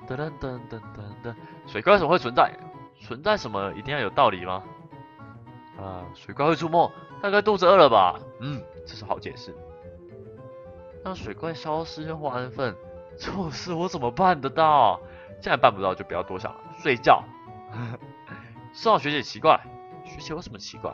噔噔噔噔噔噔，水怪为什么会存在？存在什么一定要有道理吗？水怪会出没，大概肚子饿了吧？这是好解释。让水怪消失或安分，这种事我怎么办得到？既然办不到，就不要多想了，睡觉。宋小学姐奇怪，学姐有什么奇怪？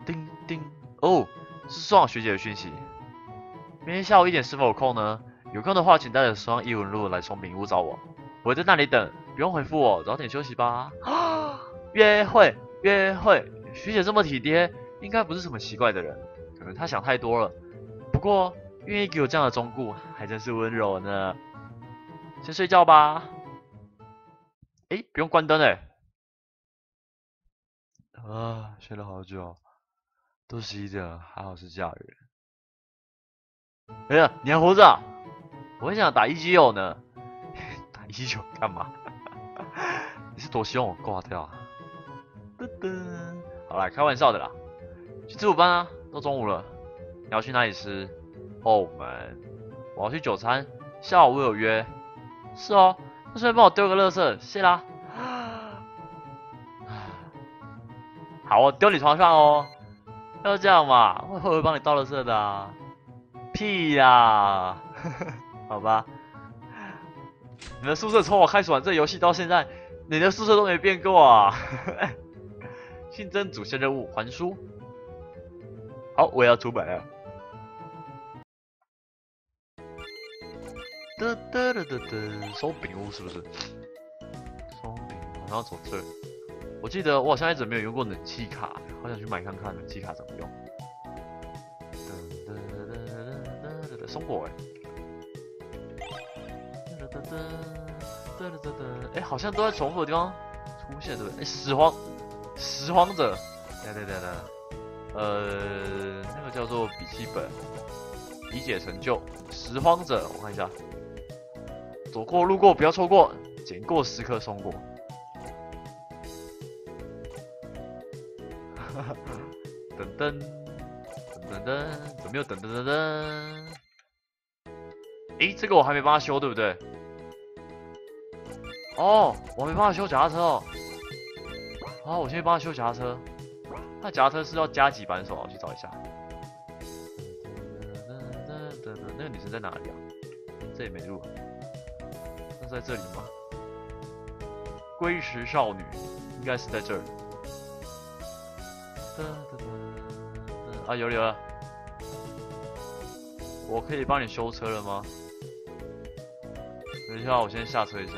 叮叮，哦，是宋小学姐的讯息。明天下午1点是否有空呢？有空的话，请带着双异文录来松饼屋找我。我会在那里等，不用回复我，早点休息吧。约会，约会，学姐这么体贴，应该不是什么奇怪的人，可能她想太多了。不过，愿意给我这样的忠告，还真是温柔呢。先睡觉吧。不用关灯睡了好久，都11点了，还好是假日。哎呀，你还活着啊？我很想打1G9呢。打1G9干嘛？你是多希望我挂掉啊？噔噔，好啦，开玩笑的啦。去吃午饭啊，都中午了。你要去哪里吃？后门。我要去酒餐，下午我有约。是哦，那顺便帮我丢个垃圾，谢啦。好，我丢你床上哦。要这样嘛，我会帮你倒垃圾的啊。屁呀！好吧。你们宿舍从我开始玩这游戏到现在，你的宿舍都没变过啊。新增主线任务还书。好，我也要出门了。松饼屋是不是？松饼，然后走这。我记得我好像一直没有用过冷气卡，好想去买看看冷气卡怎么用。松果好像都在重复的地方出现，对不对？拾荒者，对，那个叫做笔记本，理解成就，拾荒者，我看一下，走过路过不要错过，捡过10颗松果。噔噔噔噔，怎么没有噔噔噔噔？这个我还没帮他修，对不对？哦，我没办法修脚踏车哦。好，我先去帮他修脚踏车。那脚踏车是要加几扳手啊？我去找一下。那个女生在哪里啊？这里没路。那在这里吗？归时少女应该是在这儿。有了。我可以帮你修车了吗？等一下，我先下车一下。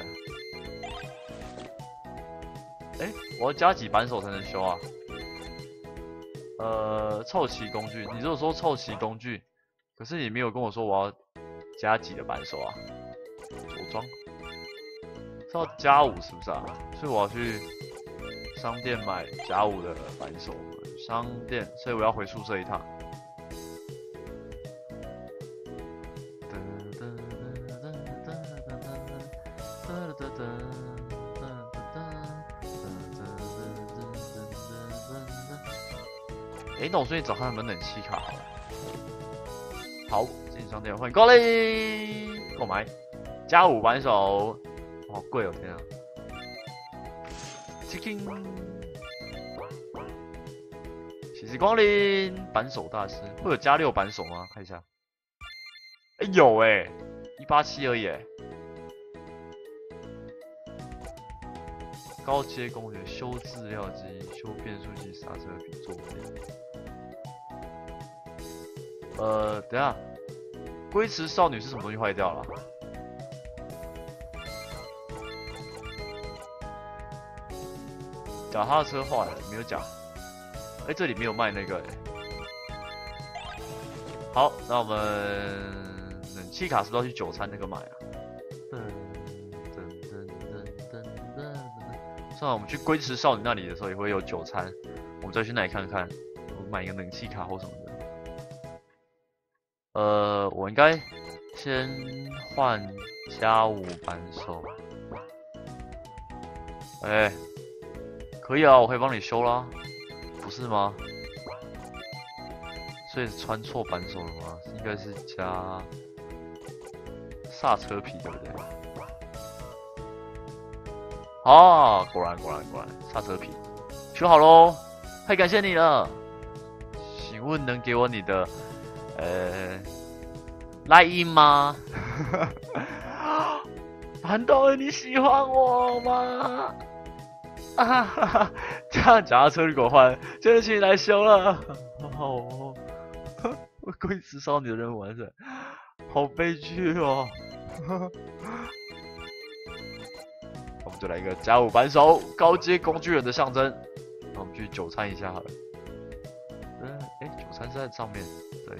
我要加几扳手才能修啊？凑齐工具，你如果说凑齐工具，可是你没有跟我说我要加几的扳手啊？着装是要加5是不是啊？所以我要去商店买加5的扳手。商店，所以我要回宿舍一趟。那我最近找看有没有冷气卡好了。好，进商店欢迎光临，购买加5扳手，好贵哦，天啊 ！Chicken， 谢谢光临，扳手大师会有加6扳手吗？看一下，有187而已高阶公园修资料机、修变速器、刹车皮座椅。等一下，龟池少女是什么东西坏掉了？脚踏车坏了，没有讲。这里没有卖那个好，那我们冷气卡是不是要去酒餐那个买啊？算了，我们去龟池少女那里的时候也会有酒餐，我们再去那里看看，我买一个冷气卡或什么的。我应该先换加5扳手。可以啊，我可以帮你修啦，不是吗？所以穿错扳手了吗？应该是加刹车皮，对不对？哦，果然，刹车皮修好喽，太感谢你了。请问能给我你的赖印吗？难道你喜欢我吗？啊哈哈！这样脚踏车如果坏，真的请你来修了。哦，我故意刺伤你的任务完成，好悲剧哦。我们就来一个加五扳手，高阶工具人的象征。那我们去酒餐一下好了。酒餐是在上面，对。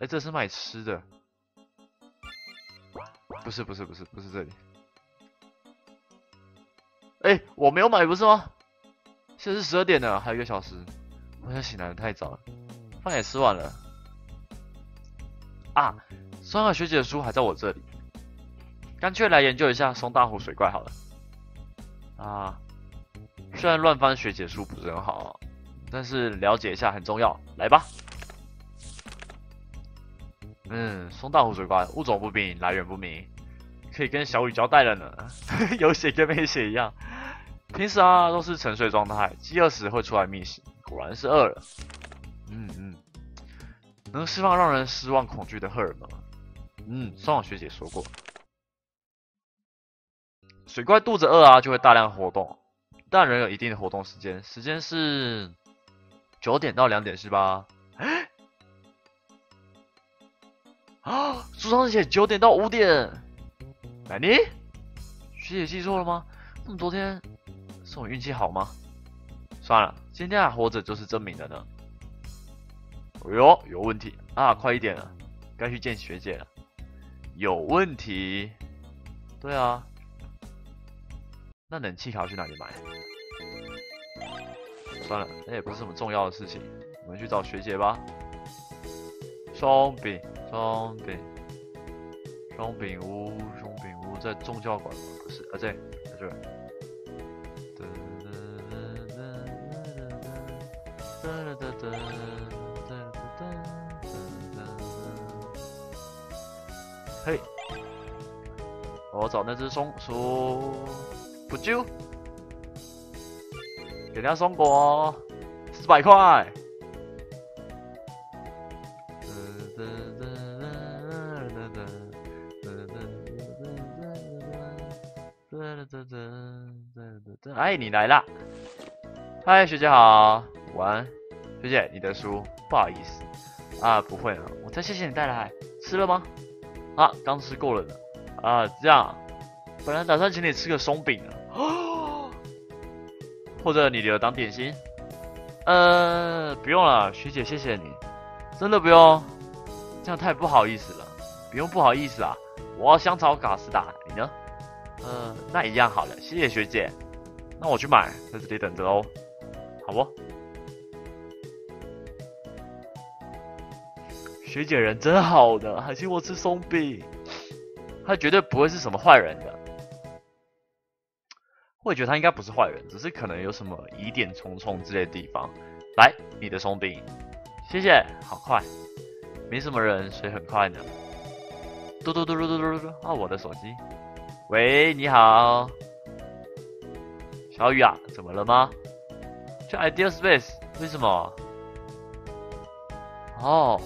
这是卖吃的，不是这里。我没有买不是吗？现在是12点了，还有1个小时。我现在醒来的太早了，饭也吃完了。啊，松雅学姐的书还在我这里，干脆来研究一下松大湖水怪好了。啊，虽然乱翻学姐书不是很好，但是了解一下很重要。来吧。松大湖水怪物种不明，来源不明，可以跟小雨交代了呢。有写跟没写一样。平时都是沉睡状态，饥饿时会出来觅食，果然是饿了。能释放让人失望恐惧的荷尔蒙。松网学姐说过，水怪肚子饿就会大量活动，但人有一定的活动时间，时间是9点到2点是吧？书上写9点到5点。奶妮，学姐记错了吗？那么昨天是我运气好吗？算了，今天还活着就是证明了呢。有问题快一点了，该去见学姐了。有问题？对啊，那冷气卡去哪里买？算了，那也不是什么重要的事情，我们去找学姐吧。松饼屋在宗教馆吗？不是，在这儿。嘿，我找那只松鼠，不就给人家松果400块。你来啦！嗨，学姐好，晚安。学姐，你的书，不好意思不会了，我再谢谢你带来。吃了吗？刚吃过了呢。这样，本来打算请你吃个松饼呢，或者你留当点心。不用了，学姐，谢谢你，真的不用，这样太不好意思了。不用不好意思我要香草卡斯达，你呢？那一样好了，谢谢学姐。那我去买，在这里等着哦，好不？学姐人真好的，还请我吃松饼，她绝对不会是什么坏人的。我也觉得她应该不是坏人，只是可能有什么疑点重重之类的地方。来，你的松饼，谢谢，好快，没什么人，所以很快呢。嘟，我的手机。喂，你好，小雨怎么了吗？去 Idea Space， 为什么？好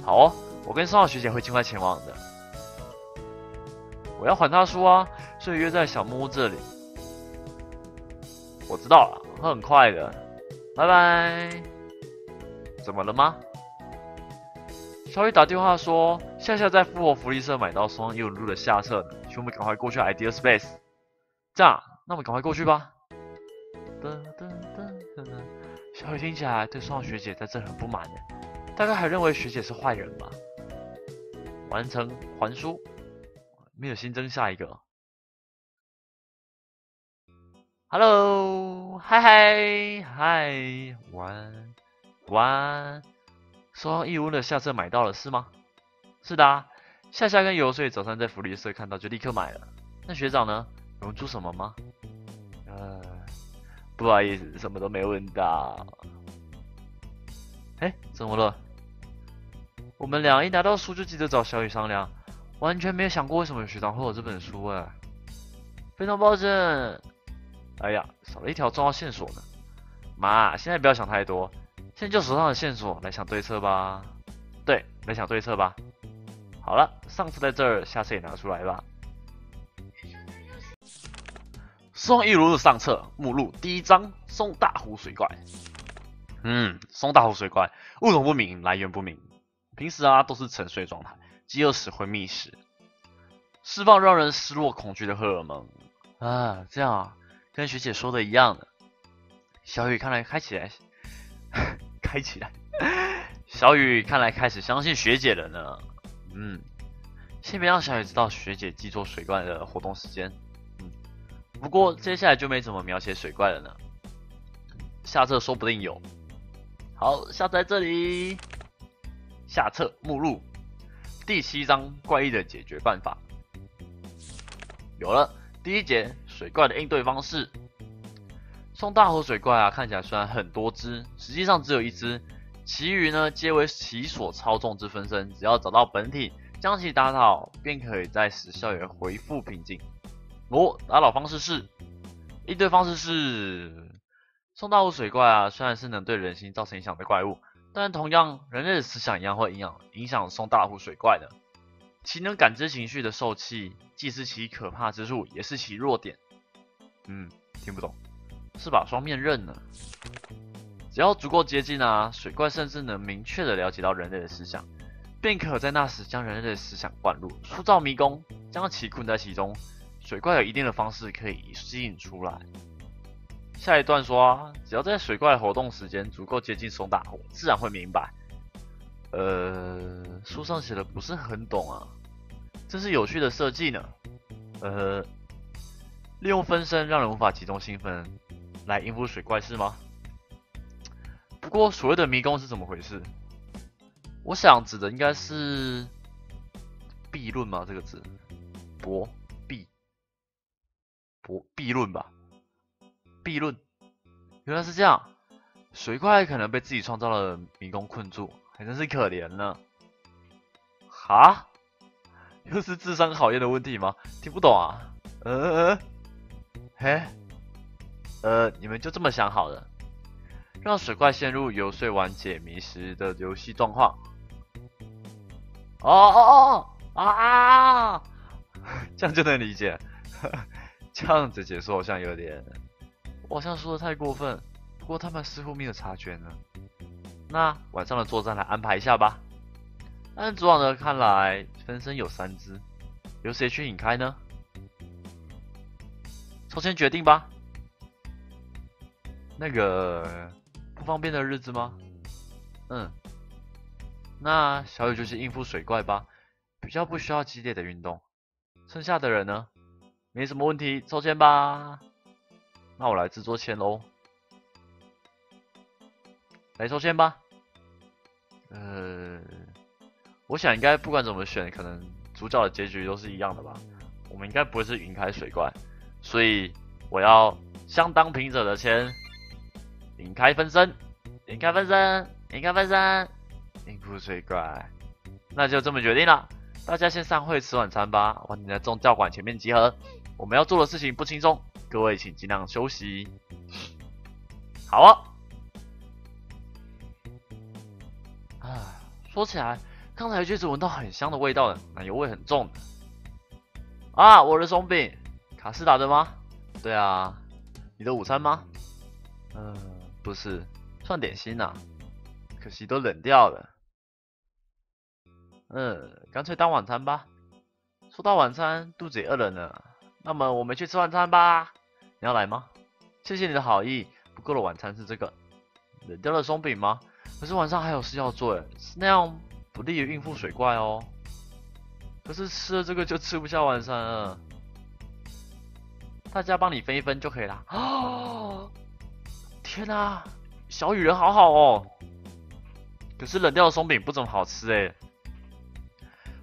哦，我跟松岛学姐会尽快前往的。我要还她书所以约在小木屋这里。我知道了，会很快的，拜拜。怎么了吗？小雨打电话说，夏夏在复活福利社买到松叶文路的下册呢，请我们赶快过去 Idea Space。这样，那我们赶快过去吧。小雨听起来对松叶学姐在这很不满呢，大概还认为学姐是坏人吧。完成还书，没有新增下一个。Hello， 嗨，晚。松叶文的下册买到了是吗？是的夏夏跟游水早上在福利社看到就立刻买了。那学长呢？有问出什么吗？不好意思，什么都没问到。怎么了？我们俩一拿到书就急着找小雨商量，完全没有想过为什么学长会有这本书哎。非常抱歉。哎呀，少了一条重要线索呢。妈，现在不要想太多，先就手上的线索来想对策吧。对，来想对策吧。好了，上次在这儿，下次也拿出来吧。宋一如上册目录第1章：松大湖水怪。松大湖水怪物种不明，来源不明，平时都是沉睡状态，饥饿时会觅食，释放让人失落恐惧的荷尔蒙。这样啊，跟学姐说的一样的。小雨看来开起来，小雨看来开始相信学姐了呢。先别让小雨知道学姐记作水怪的活动时间。不过接下来就没怎么描写水怪了呢。下册说不定有。好，下在这里。下册目录第7章：怪异的解决办法。有了，第1节水怪的应对方式。松大湖水怪看起来虽然很多只，实际上只有1只，其余呢皆为其所操纵之分身。只要找到本体，将其打倒，便可以在时效也恢复平静。打倒方式是，应对方式是，松大湖水怪虽然是能对人心造成影响的怪物，但同样人类的思想一样会影响松大湖水怪的。其能感知情绪的受气，既是其可怕之处，也是其弱点。听不懂，是把双面刃呢？只要足够接近水怪甚至能明确的了解到人类的思想，便可在那时将人类的思想灌入，塑造迷宫，将其困在其中。水怪有一定的方式可以吸引出来。下一段说只要在水怪活动时间足够接近松大湖，自然会明白。书上写的不是很懂真是有趣的设计呢。利用分身让人无法集中兴奋来应付水怪是吗？不过所谓的迷宫是怎么回事？我想指的应该是悖论吗？这个字，悖论吧？悖论，原来是这样。水怪可能被自己创造的迷宫困住，还真是可怜呢。又是智商考验的问题吗？听不懂你们就这么想好了，让水怪陷入游说完解谜时的游戏状况。这样就能理解。这样子解说好像有点，我好像说的太过分，不过他们似乎没有察觉呢。那晚上的作战来安排一下吧。按组长的看来，分身有3只，由谁去引开呢？抽签决定吧。那个不方便的日子吗？那小雨就去应付水怪吧，比较不需要激烈的运动。剩下的人呢？没什么问题，抽签吧。那我来制作签喽。来抽签吧。我想应该不管怎么选，可能主角的结局都是一样的吧。我们应该不会是引开水怪，所以我要相当平者的签，引开分身，引付水怪。那就这么决定了。大家先散会吃晚餐吧，欢迎在宗教馆前面集合。我们要做的事情不轻松，各位请尽量休息。好说起来，刚才确实闻到很香的味道呢，奶油味很重的。我的松饼，卡斯达的吗？对啊，你的午餐吗？不是，算点心可惜都冷掉了。干脆当晚餐吧。说到晚餐，肚子也饿了呢。那么我们去吃晚餐吧。你要来吗？谢谢你的好意，不过的晚餐是这个。冷掉的松饼吗？可是晚上还有事要做是那样不利于应付水怪哦。可是吃了这个就吃不下晚餐了。大家帮你分一分就可以了。天哪，小雨人好好哦。可是冷掉的松饼不怎么好吃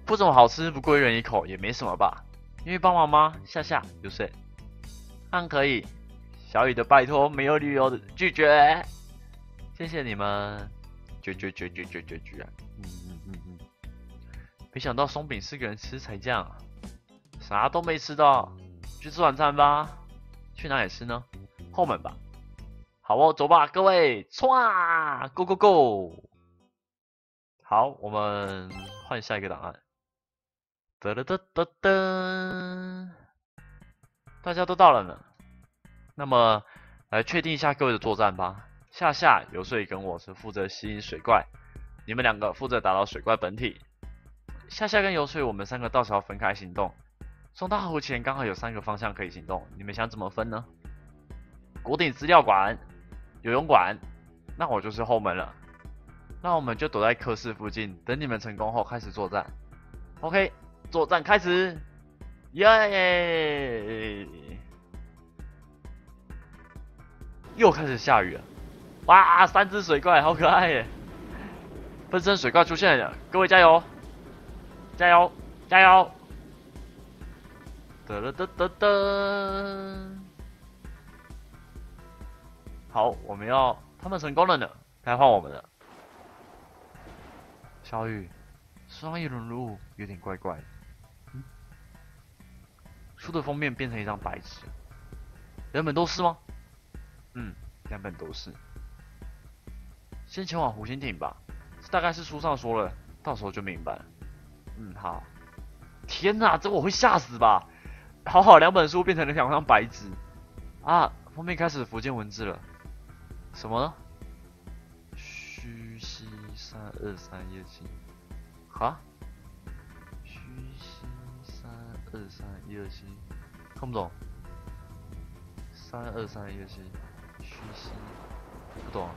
不怎么好吃，不过一人一口也没什么吧？愿意帮忙吗？下有谁？可以。小雨的拜托没有理由的拒绝。谢谢你们。没想到松饼是个人吃才这样，啥都没吃到，去吃晚餐吧。去哪里吃呢？后门吧。好哦，走吧，各位，唰 ，Go Go Go！好，我们换下一个档案。噔噔噔噔噔，大家都到了呢。那么，来确定一下各位的作战吧。夏、游说跟我是负责吸引水怪，你们两个负责打倒水怪本体。夏跟游说我们3个到时候分开行动。送大湖前刚好有3个方向可以行动，你们想怎么分呢？国顶资料馆、游泳馆，那我就是后门了。那我们就躲在科室附近，等你们成功后开始作战。OK， 作战开始，耶！又开始下雨了，哇！3只水怪，好可爱耶！分身水怪出现了，各位加油！加油！加油！噔噔噔噔噔！好，他们成功了呢，该换我们了。小雨，双翼轮路有点怪怪的。书的封面变成一张白纸，两本都是吗？2本都是。先前往湖心亭吧，这大概是书上说了，到时候就明白了。好。天哪，这我会吓死吧？好好，2本书变成了2张白纸啊！封面开始福建文字了，什么呢？虚西32317，哈？虚西32317，看不懂。32317，虚西，不懂。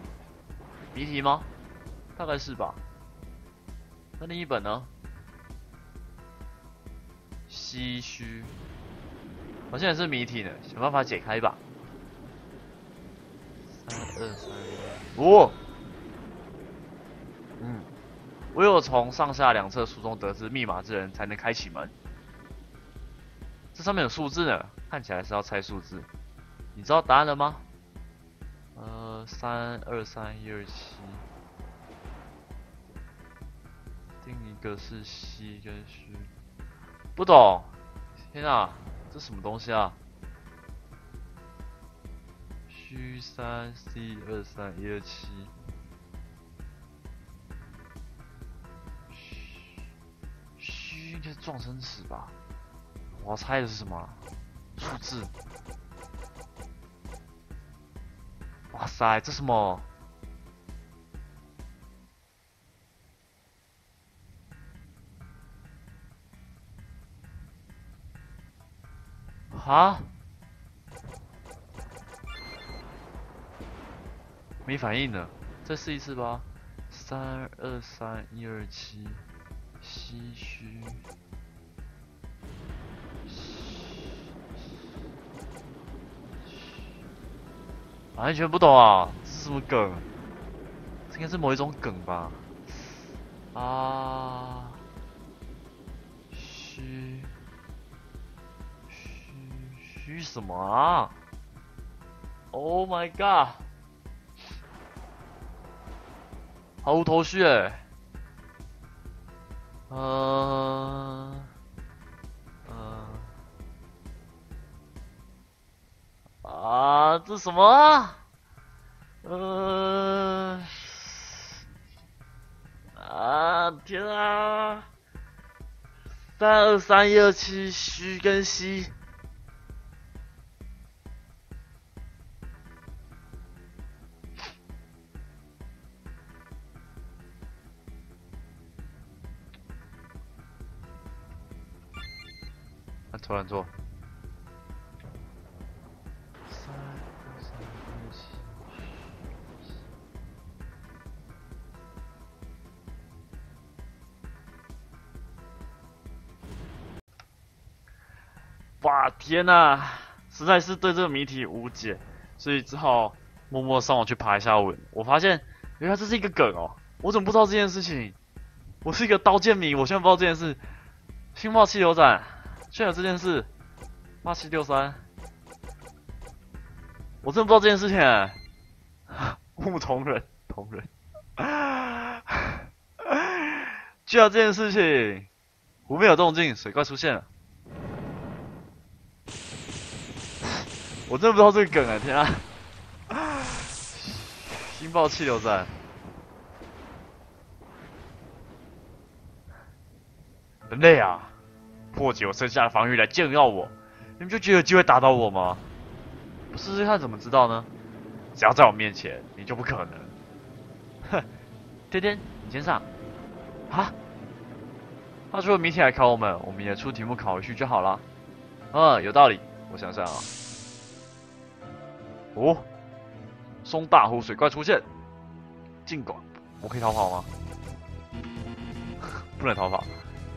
谜题吗？大概是吧。那另一本呢？唏嘘，好像也是谜题呢，想办法解开吧。32315，唯有从上下2侧书中得知密码之人才能开启门。这上面有数字呢，看起来是要猜数字。你知道答案了吗？32317，另一个是西跟虚。不懂，天啊，这什么东西啊？虚3 C2317，虚应该是撞生词吧？我要猜的是什么？数字？哇塞，这什么？啊？没反应呢，再试一次吧。32317，唏嘘。完全不懂啊，这是什么梗？这应该是某一种梗吧？啊，虚什么啊 ？Oh my god！ 毫无头绪哎。这什么啊？天啊！32317，虚跟西。突然做。哇，天哪，实在是对这个谜题无解，所以只好默默上网去爬一下文。我发现原来这是一个梗哦，我怎么不知道这件事情？我是一个刀剑迷，我现在不知道这件事。星爆气流斩，居然有这件事。8763，我真的不知道这件事情欸。牧同人，居然这件事情，湖面有动静，水怪出现了。我真的不知道这个梗啊！天啊！星爆气流斩。人类啊，破解我剩下的防御来煎熬我，你们就觉得有机会打倒我吗？不试试看怎么知道呢？只要在我面前，你就不可能。哼，天天，你先上。啊？他出了谜题来考我们，我们也出题目考回去就好了。有道理。我想想啊。哦，松大湖水怪出现，进馆，我可以逃跑吗？不能逃跑。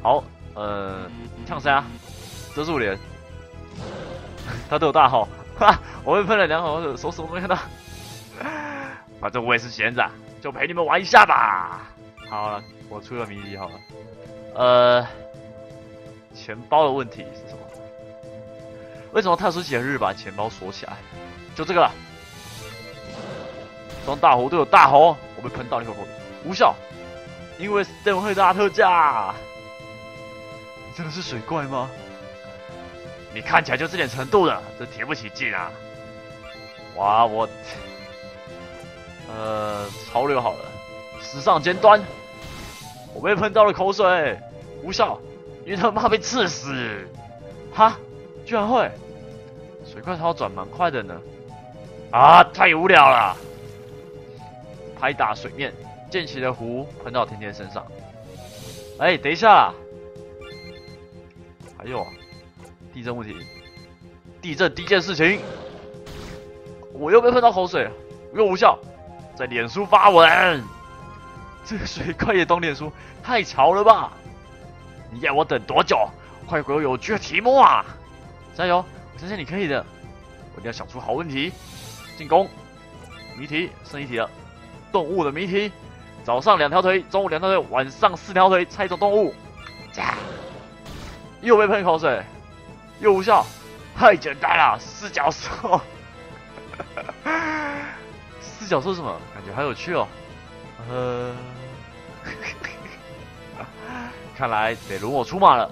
好，呛谁啊？遮住脸。他对我大吼，哈！我被喷了2口手，什么没看到？反正我也是闲着，就陪你们玩一下吧。好了，我出了谜题好了。钱包的问题是什么？为什么特殊节日把钱包锁起来？就这个了。双大猴对我大吼，我被喷到一口口，无效，因为 Steam 会大特价。你真的是水怪吗？你看起来就这点程度的，真提不起劲啊！哇，我，潮流好了，时尚尖端，我被喷到了口水，无效，因为他妈被刺死。哈，居然会，水怪逃转蛮快的呢。啊，太无聊了！拍打水面，溅起的湖喷到天天身上。哎，等一下，还有啊。地震问题，地震第一件事情，我又被喷到口水，又无效，在脸书发文，这个水怪也懂脸书，太潮了吧！你要我等多久？快给我有趣的题目啊！加油，我相信你可以的，我一定要想出好问题。进攻，谜题剩1题了，动物的谜题，早上2条腿，中午2条腿，晚上4条腿，猜一种动物。又被喷口水。又无效，太简单了，四角兽。四角兽是什么？感觉好有趣哦。看来得轮我出马了。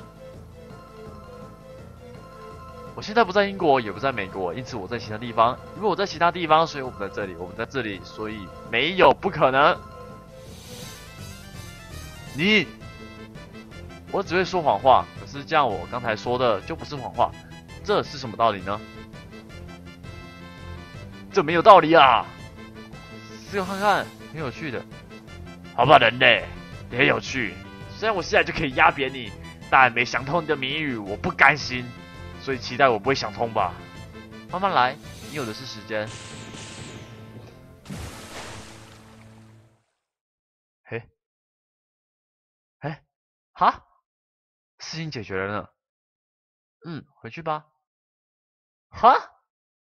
我现在不在英国，也不在美国，因此我在其他地方。因为我在其他地方，所以我们在这里。我们在这里，所以没有不可能。我只会说谎话，可是这样我刚才说的就不是谎话，这是什么道理呢？这没有道理啊！试看看，挺有趣的。好吧，人类也有趣。虽然我现在就可以压扁你，但没想通你的谜语，我不甘心，所以期待我不会想通吧。慢慢来，你有的是时间。嘿，哈？事情解决了呢。回去吧。哈？